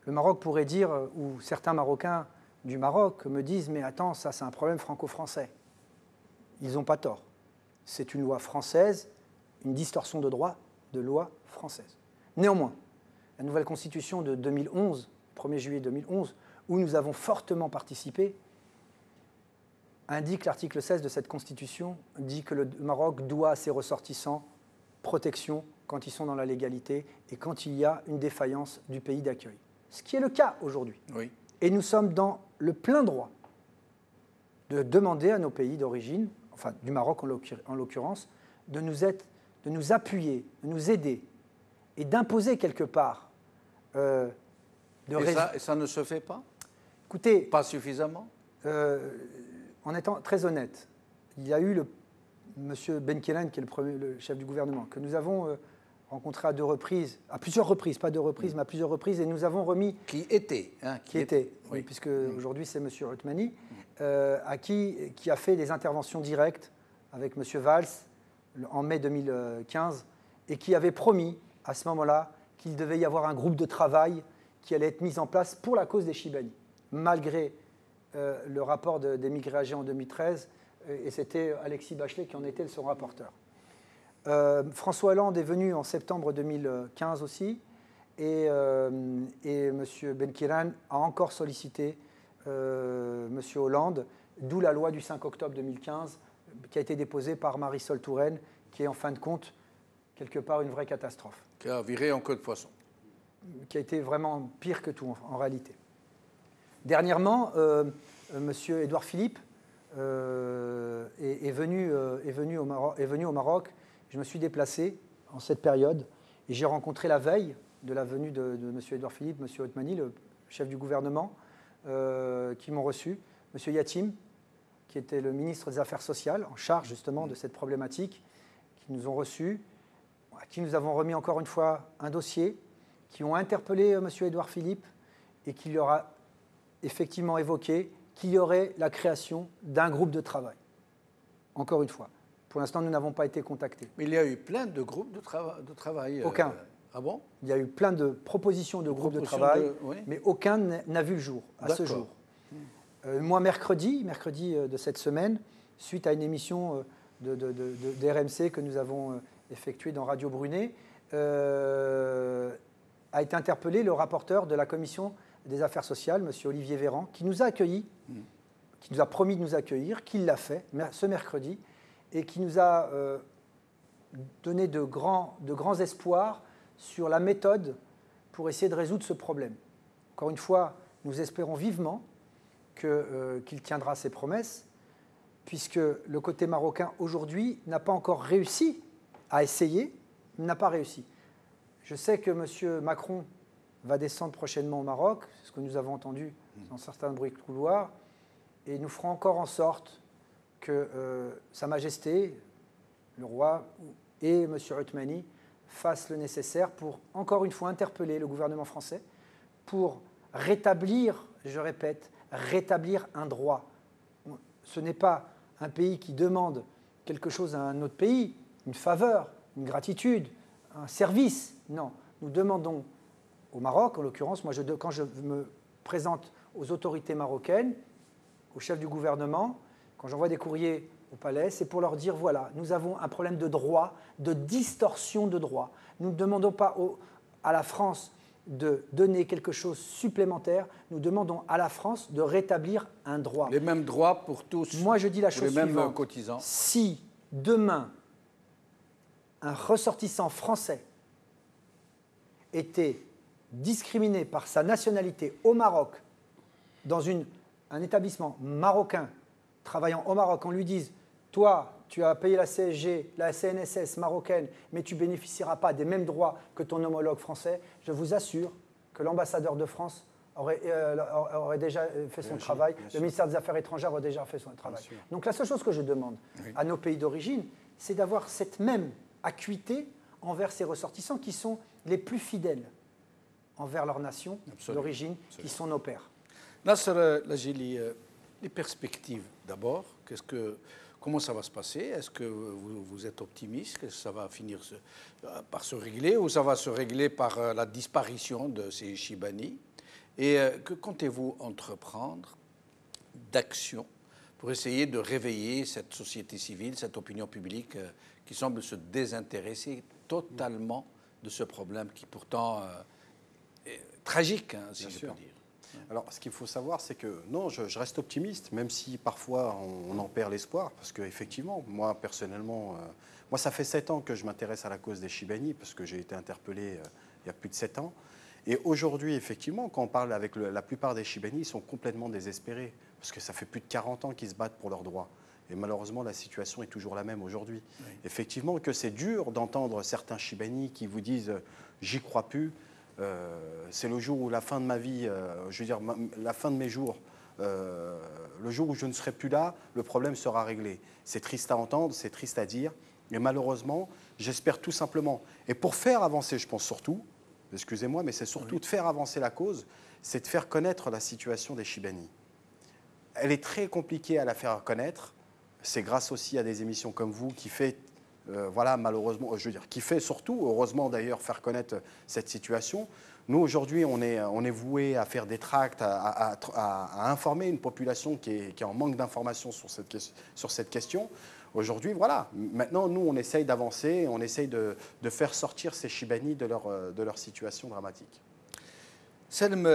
le Maroc pourrait dire, ou certains Marocains du Maroc me disent « Mais attends, ça c'est un problème franco-français ». Ils n'ont pas tort. C'est une loi française, une distorsion de droit de loi française. Néanmoins, la nouvelle constitution de 2011, 1er juillet 2011, où nous avons fortement participé, indique l'article 16 de cette constitution, dit que le Maroc doit à ses ressortissants protection quand ils sont dans la légalité et quand il y a une défaillance du pays d'accueil. Ce qui est le cas aujourd'hui. Oui. Et nous sommes dans le plein droit de demander à nos pays d'origine, enfin du Maroc en l'occurrence, de nous appuyer, de nous aider et d'imposer quelque part. Et ça ne se fait pas? Écoutez, pas suffisamment? En étant très honnête, il y a eu M. Benkelane, qui est le chef du gouvernement, que nous avons rencontré à plusieurs reprises, pas 2 reprises, mais à plusieurs reprises, et nous avons remis... Qui était, oui, puisque aujourd'hui c'est M. Othmani, qui a fait des interventions directes avec M. Valls en mai 2015, et qui avait promis à ce moment-là qu'il devait y avoir un groupe de travail qui allait être mis en place pour la cause des Chibani, malgré le rapport d'Émigrés Âgés en 2013, et c'était Alexis Bachelet qui en était son rapporteur. François Hollande est venu en septembre 2015 aussi, et M. Benkiran a encore sollicité M. Hollande, d'où la loi du 5 octobre 2015 qui a été déposée par Marisol Touraine, qui est en fin de compte quelque part une vraie catastrophe. Qui a viré en queue de poisson. Qui a été vraiment pire que tout en réalité. Dernièrement, M. Édouard Philippe est venu au Maroc. Je me suis déplacé en cette période et j'ai rencontré la veille de la venue de M. Édouard Philippe, M. Othmani, le chef du gouvernement, qui m'ont reçu, M. Yatim, qui était le ministre des Affaires sociales, en charge justement de cette problématique, qui nous ont reçus, à qui nous avons remis encore une fois un dossier, qui ont interpellé M. Édouard Philippe et qui leur a effectivement évoqué qu'il y aurait la création d'un groupe de travail. Encore une fois. Pour l'instant, nous n'avons pas été contactés. Mais il y a eu plein de groupes de travail. Aucun. Ah bon? Il y a eu plein de propositions de groupes de travail, oui. Mais aucun n'a vu le jour, à ce jour. Moi, mercredi de cette semaine, suite à une émission d'RMC que nous avons effectuée dans Radio Brunet, a été interpellé le rapporteur de la commission des affaires sociales, M. Olivier Véran, qui nous a accueillis, qui nous a promis de nous accueillir, qui l'a fait ce mercredi, et qui nous a donné de grands espoirs sur la méthode pour essayer de résoudre ce problème. Encore une fois, nous espérons vivement qu'il tiendra ses promesses, puisque le côté marocain, aujourd'hui, n'a pas encore réussi à essayer, n'a pas réussi. Je sais que M. Macron va descendre prochainement au Maroc, c'est ce que nous avons entendu dans certains bruits de couloir, et nous ferons encore en sorte que Sa Majesté, le roi, et M. Othmani fassent le nécessaire pour, encore une fois, interpeller le gouvernement français pour rétablir, je répète, rétablir un droit. Ce n'est pas un pays qui demande quelque chose à un autre pays, une faveur, une gratitude, un service. Non, nous demandons au Maroc, en l'occurrence, moi, quand je me présente aux autorités marocaines, au chef du gouvernement, quand j'envoie des courriers au palais, c'est pour leur dire, voilà, nous avons un problème de droit, de distorsion de droit. Nous ne demandons pas à la France de donner quelque chose supplémentaire, nous demandons à la France de rétablir un droit. Les mêmes droits pour tous. Moi, je dis la chose suivante. Les mêmes cotisants. Si demain, un ressortissant français était discriminé par sa nationalité au Maroc, dans un établissement marocain, travaillant au Maroc, on lui dise « Toi, tu as payé la CSG, la CNSS marocaine, mais tu ne bénéficieras pas des mêmes droits que ton homologue français », je vous assure que l'ambassadeur de France aurait déjà fait son travail, le ministère des Affaires étrangères aurait déjà fait son travail. Donc la seule chose que je demande à nos pays d'origine, c'est d'avoir cette même acuité envers ces ressortissants qui sont les plus fidèles envers leur nation d'origine, qui sont nos pères. Nasser Lajili, les perspectives d'abord, comment ça va se passer? Est-ce que vous êtes optimiste que ça va finir par se régler ou ça va se régler par la disparition de ces Chibani? Et que comptez-vous entreprendre d'actions pour essayer de réveiller cette société civile, cette opinion publique qui semble se désintéresser totalement de ce problème qui pourtant est tragique, hein, si je peux dire. Alors, ce qu'il faut savoir, c'est que non, je reste optimiste, même si parfois on en perd l'espoir, parce qu'effectivement, moi personnellement, moi ça fait 7 ans que je m'intéresse à la cause des Chibani, parce que j'ai été interpellé il y a plus de 7 ans. Et aujourd'hui, effectivement, quand on parle avec la plupart des Chibani, ils sont complètement désespérés, parce que ça fait plus de 40 ans qu'ils se battent pour leurs droits. Et malheureusement, la situation est toujours la même aujourd'hui. Oui. Effectivement, que c'est dur d'entendre certains Chibani qui vous disent « j'y crois plus ». C'est le jour où la fin de ma vie, je veux dire la fin de mes jours, le jour où je ne serai plus là, le problème sera réglé. C'est triste à entendre, c'est triste à dire, mais malheureusement, j'espère tout simplement. Et pour faire avancer, je pense surtout, excusez-moi, mais c'est surtout de faire avancer la cause, c'est de faire connaître la situation des Chibani. Elle est très compliquée à la faire connaître. C'est grâce aussi à des émissions comme vous qui fait voilà, malheureusement, je veux dire, qui fait surtout, heureusement d'ailleurs, faire connaître cette situation. Nous, aujourd'hui, on est voué à faire des tracts, à informer une population qui est en manque d'informations sur cette question. Aujourd'hui, voilà. Maintenant, nous, on essaye d'avancer, on essaye de faire sortir ces Chibani de leur situation dramatique. Selm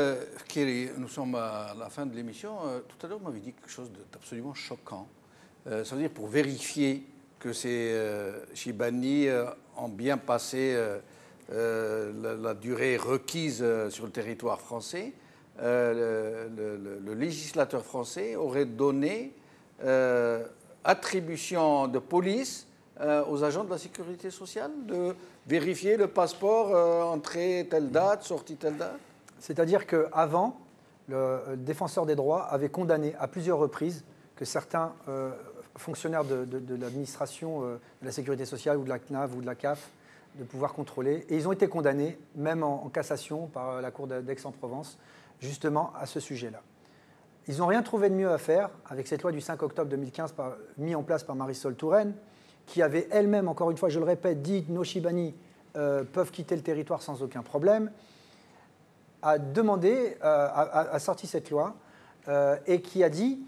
Kiri, nous sommes à la fin de l'émission. Tout à l'heure, vous m'avez dit quelque chose d'absolument choquant. Ça veut dire pour vérifier que ces Chibani ont bien passé la durée requise sur le territoire français, le législateur français aurait donné attribution de police aux agents de la sécurité sociale de vérifier le passeport, entrée telle date, sortie telle date. C'est-à-dire qu'avant, le défenseur des droits avait condamné à plusieurs reprises que certains fonctionnaires de l'administration de la sécurité sociale ou de la CNAV ou de la CAF de pouvoir contrôler. Et ils ont été condamnés, même en cassation par la Cour d'Aix-en-Provence, justement à ce sujet-là. Ils n'ont rien trouvé de mieux à faire avec cette loi du 5 octobre 2015 mise en place par Marisol Touraine, qui avait elle-même, encore une fois, je le répète, dit que nos Chibani peuvent quitter le territoire sans aucun problème, a demandé, a sorti cette loi et qui a dit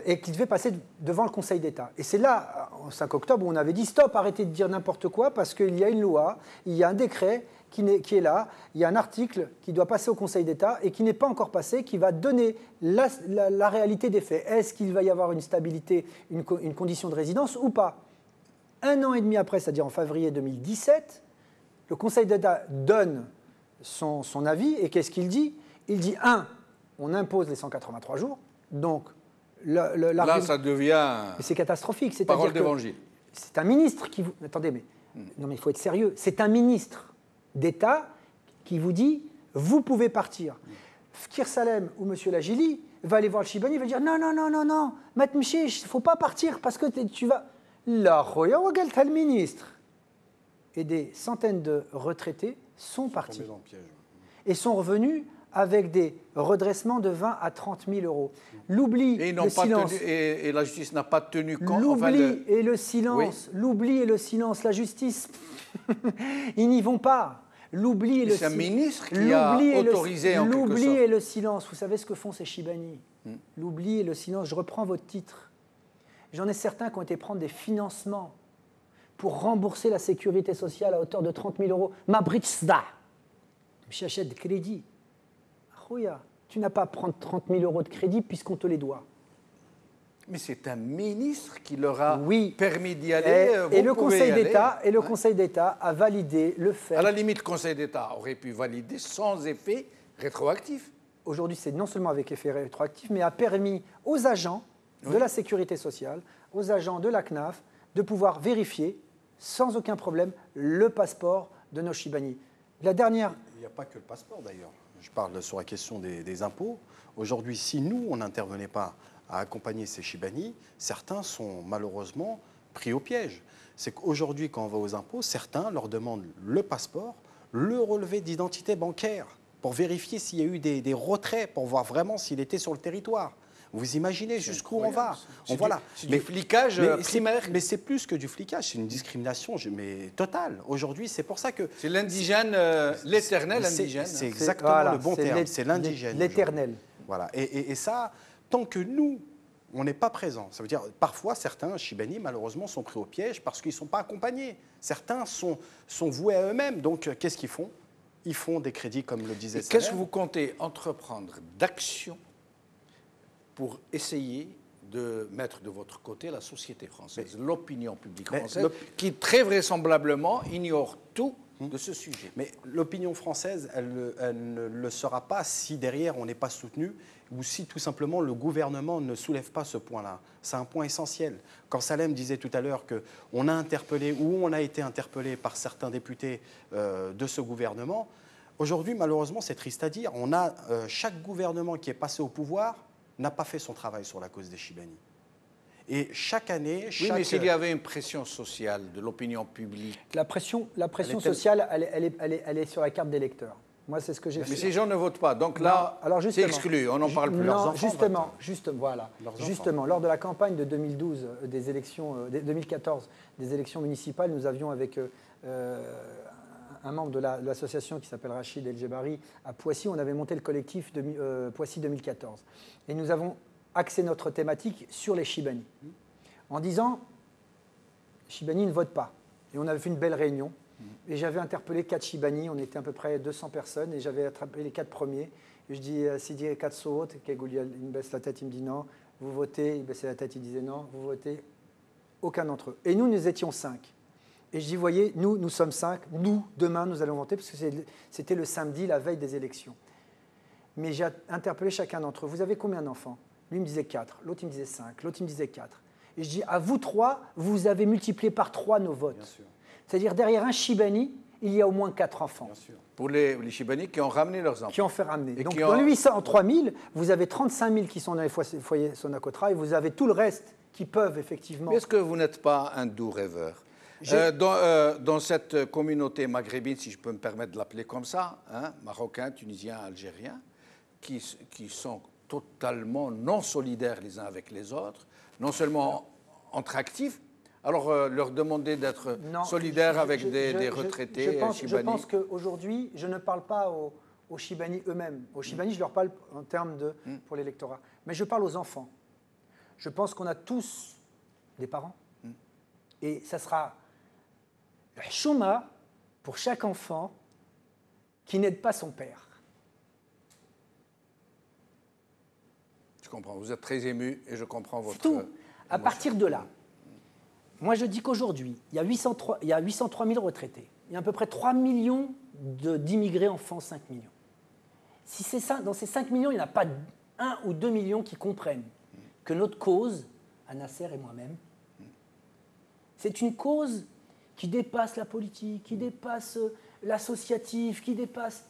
et qu'il devait passer devant le Conseil d'État. Et c'est là, en 5 octobre, où on avait dit stop, arrêtez de dire n'importe quoi parce qu'il y a une loi, il y a un décret qui est là, il y a un article qui doit passer au Conseil d'État et qui n'est pas encore passé, qui va donner la réalité des faits. Est-ce qu'il va y avoir une stabilité, une condition de résidence ou pas? 1 an et demi après, c'est-à-dire en février 2017, le Conseil d'État donne son avis et qu'est-ce qu'il dit? Il dit, on impose les 183 jours, donc... Là, ça devient... C'est catastrophique. Parole d'évangile. C'est un ministre qui vous... Attendez, mais... Non, mais il faut être sérieux. C'est un ministre d'État qui vous dit, vous pouvez partir. Fkir Salem ou M. Lagili va aller voir le Chibani, il va dire, non, Matmchi, il ne faut pas partir parce que tu vas... Là, le ministre. Et des centaines de retraités sont partis. Et sont revenus avec des redressements de 20 à 30 000 euros. L'oubli, le silence. Et la justice n'a pas tenu compte. L'oubli et le silence. Oui. L'oubli et le silence. La justice, ils n'y vont pas. L'oubli et le silence. C'est un ministre qui a autorisé en quelque sorte. L'oubli et le silence. Vous savez ce que font ces Chibani? L'oubli et le silence. Je reprends votre titre. J'en ai certains qui ont été prendre des financements pour rembourser la sécurité sociale à hauteur de 30 000 euros. Ma britsda. Je achète de crédit. Tu n'as pas à prendre 30 000 euros de crédit puisqu'on te les doit. Mais c'est un ministre qui leur a permis d'y aller. Et le Conseil d'État a validé le fait. À la limite, le Conseil d'État aurait pu valider sans effet rétroactif. Aujourd'hui, c'est non seulement avec effet rétroactif, mais a permis aux agents de la sécurité sociale, aux agents de la CNAF, de pouvoir vérifier sans aucun problème le passeport de nos Chibani. La dernière... Il n'y a pas que le passeport d'ailleurs. Je parle sur la question des impôts. Aujourd'hui, si nous, on n'intervenait pas à accompagner ces Chibani, certains sont malheureusement pris au piège. C'est qu'aujourd'hui, quand on va aux impôts, certains leur demandent le passeport, le relevé d'identité bancaire, pour vérifier s'il y a eu des retraits, pour voir vraiment s'il était sur le territoire. Vous imaginez jusqu'où on va. C'est du flicage primaire. Mais c'est plus que du flicage, c'est une discrimination totale. Aujourd'hui, c'est pour ça que... C'est l'indigène, l'éternel indigène. C'est exactement le bon terme, c'est l'indigène. L'éternel. Voilà. Et ça, tant que nous, on n'est pas présents, ça veut dire parfois certains Chibani, malheureusement, sont pris au piège parce qu'ils ne sont pas accompagnés. Certains sont voués à eux-mêmes. Donc, qu'est-ce qu'ils font? Ils font des crédits, comme le disait Salem. Qu'est-ce que vous comptez entreprendre d'action pour essayer de mettre de votre côté la société française, l'opinion publique française, qui très vraisemblablement ignore tout de ce sujet. Mais l'opinion française, elle ne le sera pas si derrière on n'est pas soutenu ou si tout simplement le gouvernement ne soulève pas ce point-là. C'est un point essentiel. Quand Salem disait tout à l'heure qu'on a interpellé ou on a été interpellé par certains députés de ce gouvernement, aujourd'hui malheureusement c'est triste à dire, on a chaque gouvernement qui est passé au pouvoir n'a pas fait son travail sur la cause des Chibani. Et chaque année... Oui, mais s'il y avait une pression sociale de l'opinion publique... La pression sociale, elle est sur la carte d'électeur. Moi, c'est ce que j'ai fait. Mais ces gens ne votent pas, donc là, c'est exclu, on n'en parle plus. Non, justement, lors de la campagne de 2012, des élections, 2014, des élections municipales, nous avions avec un membre de l'association qui s'appelle Rachid El Djebari à Poissy, on avait monté le collectif de Poissy 2014. Et nous avons axé notre thématique sur les Chibani, en disant, Chibani ne votent pas. Et on avait fait une belle réunion. Et j'avais interpellé 4 Chibani, on était à peu près 200 personnes, et j'avais attrapé les 4 premiers. Et je dis, Sidi 4 sautes, il me baisse la tête, il me dit non. Vous votez, il baissait la tête, il disait non. Vous votez, aucun d'entre eux. Et nous étions 5. Et je dis, voyez, nous sommes 5, nous, demain, nous allons voter, parce que c'était le samedi, la veille des élections. Mais j'ai interpellé chacun d'entre eux. Vous avez combien d'enfants? Lui, il me disait 4, l'autre, il me disait 5, l'autre, il me disait 4. Et je dis, à vous 3, vous avez multiplié par 3 nos votes. C'est-à-dire, derrière un Chibani, il y a au moins 4 enfants. Bien sûr. Pour les Chibani qui ont ramené leurs enfants. Qui ont fait ramener. Donc, dans les 803 000, vous avez 35 000 qui sont dans les foyers Sonacotra, et vous avez tout le reste qui peuvent effectivement... Mais est-ce que vous n'êtes pas un doux rêveur? Dans cette communauté maghrébine, si je peux me permettre de l'appeler comme ça, hein, marocains, tunisiens, algériens, qui sont totalement non solidaires les uns avec les autres, non seulement entre actifs, alors leur demander d'être solidaires avec des retraités Chibani. Je pense qu'aujourd'hui, je ne parle pas aux Chibani eux-mêmes. Aux Chibani, je leur parle en termes de pour l'électorat. Mais je parle aux enfants. Je pense qu'on a tous des parents. Et ça sera le chouma pour chaque enfant qui n'aide pas son père. Je comprends. Vous êtes très ému et je comprends votre... Tout. À partir de là, moi je dis qu'aujourd'hui, il y a 803 000 retraités. Il y a à peu près 3 millions d'immigrés enfants, 5 millions. Si c'est ça, dans ces 5 millions, il n'y en a pas 1 ou 2 millions qui comprennent que notre cause, à Nasser et moi-même, c'est une cause qui dépasse la politique, qui dépasse l'associatif, qui dépasse...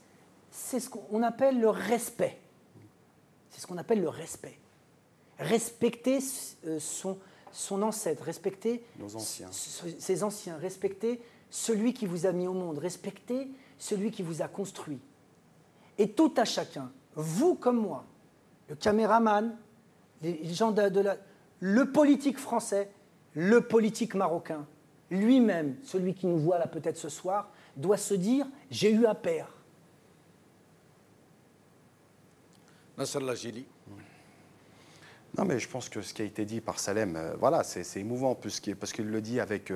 C'est ce qu'on appelle le respect. C'est ce qu'on appelle le respect. Respecter son ancêtre, respecter nos anciens. Ses anciens, respecter celui qui vous a mis au monde, respecter celui qui vous a construit. Et tout à chacun, vous comme moi, le caméraman, les gens le politique français, le politique marocain, lui-même, celui qui nous voit là peut-être ce soir, doit se dire « j'ai eu à perdre ». Nasser Lajili. Non, mais je pense que ce qui a été dit par Salem, voilà, c'est émouvant, parce qu'il le dit avec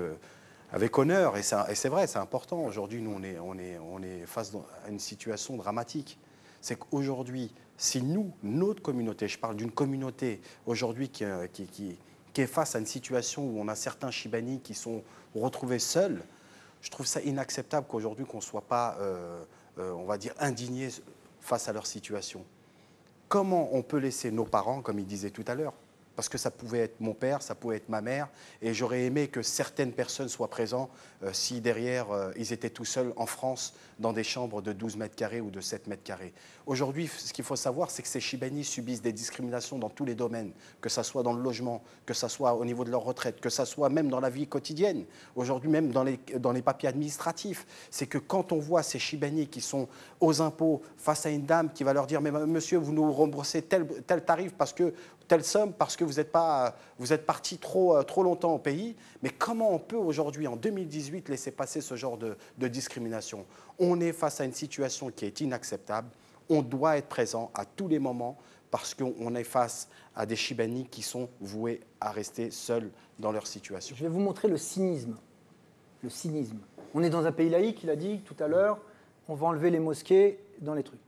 honneur, et c'est vrai, c'est important. Aujourd'hui, nous, on est face à une situation dramatique. C'est qu'aujourd'hui, si nous, notre communauté, je parle d'une communauté aujourd'hui qui est face à une situation où on a certains Chibani qui sont retrouvés seuls, je trouve ça inacceptable qu'aujourd'hui, qu'on ne soit pas, on va dire, indignés face à leur situation. Comment on peut laisser nos parents, comme il disait tout à l'heure, parce que ça pouvait être mon père, ça pouvait être ma mère, et j'aurais aimé que certaines personnes soient présentes si derrière, ils étaient tout seuls en France, dans des chambres de 12 mètres carrés ou de 7 mètres carrés. Aujourd'hui, ce qu'il faut savoir, c'est que ces Chibani subissent des discriminations dans tous les domaines, que ce soit dans le logement, que ce soit au niveau de leur retraite, que ce soit même dans la vie quotidienne, aujourd'hui même dans les papiers administratifs. C'est que quand on voit ces Chibani qui sont aux impôts face à une dame qui va leur dire « mais monsieur, vous nous remboursez tel tarif parce que telle somme parce que vous êtes parti trop longtemps au pays ». Mais comment on peut aujourd'hui, en 2018, laisser passer ce genre de discrimination? On est face à une situation qui est inacceptable. On doit être présent à tous les moments parce qu'on est face à des Chibani qui sont voués à rester seuls dans leur situation. Je vais vous montrer le cynisme. Le cynisme. On est dans un pays laïque, il a dit tout à l'heure, on va enlever les mosquées dans les trucs.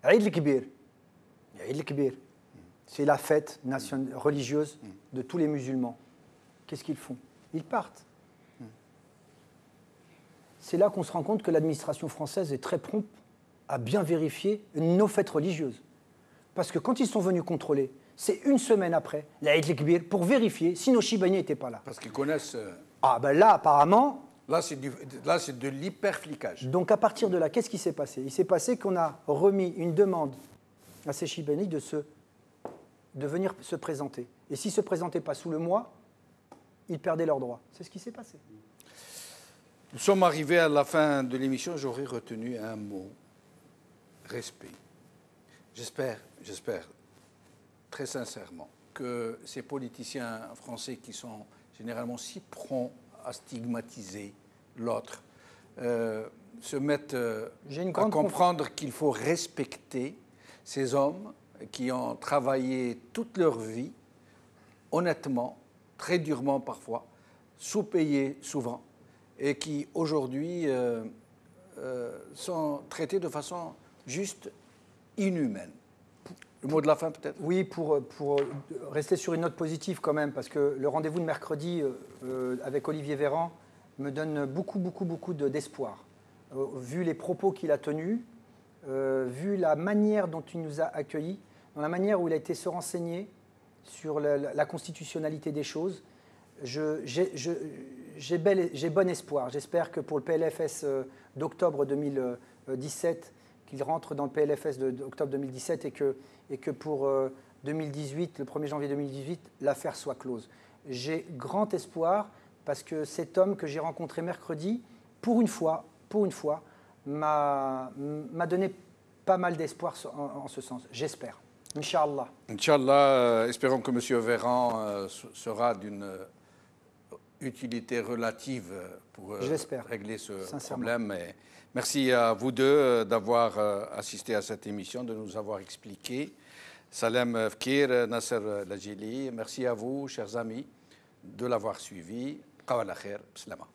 Aïd al-Kibir. Aïd al-Kibir. C'est la fête religieuse de tous les musulmans. Qu'est-ce qu'ils font? Ils partent. C'est là qu'on se rend compte que l'administration française est très prompte à bien vérifier nos fêtes religieuses. Parce que quand ils sont venus contrôler, c'est une semaine après, l'Aïd el-Kibir, pour vérifier si nos Chibani n'étaient pas là. Parce qu'ils connaissent... Ah ben là, apparemment... Là, c'est de l'hyperflicage. Donc à partir de là, qu'est-ce qui s'est passé? Il s'est passé qu'on a remis une demande à ces Chibani de venir se présenter. Et s'ils ne se présentaient pas sous le mois, ils perdaient leurs droits. C'est ce qui s'est passé. Nous sommes arrivés à la fin de l'émission. J'aurais retenu un mot. Respect. J'espère très sincèrement que ces politiciens français qui sont généralement si prompts à stigmatiser l'autre se mettent à comprendre qu'il faut respecter ces hommes qui ont travaillé toute leur vie, honnêtement, très durement parfois, sous-payés souvent, et qui aujourd'hui sont traités de façon juste inhumaine. Le mot de la fin peut-être? Oui, pour rester sur une note positive quand même, parce que le rendez-vous de mercredi avec Olivier Véran me donne beaucoup d'espoir. Vu les propos qu'il a tenus, vu la manière dont il nous a accueillis, dans la manière où il a été se renseigner sur la constitutionnalité des choses, j'ai bon espoir. J'espère que pour le PLFS d'octobre 2017, qu'il rentre dans le PLFS d'octobre 2017 et que pour 2018, le 1er janvier 2018, l'affaire soit close. J'ai grand espoir parce que cet homme que j'ai rencontré mercredi, pour une fois, m'a donné pas mal d'espoir en ce sens. J'espère. Inch'Allah. Inch'Allah, espérons que M. Véran sera d'une utilité relative pour régler ce problème. Et merci à vous deux d'avoir assisté à cette émission, de nous avoir expliqué. Salem Fkir, Nasser Lajili, merci à vous, chers amis, de l'avoir suivi. Qawala khair, bislama.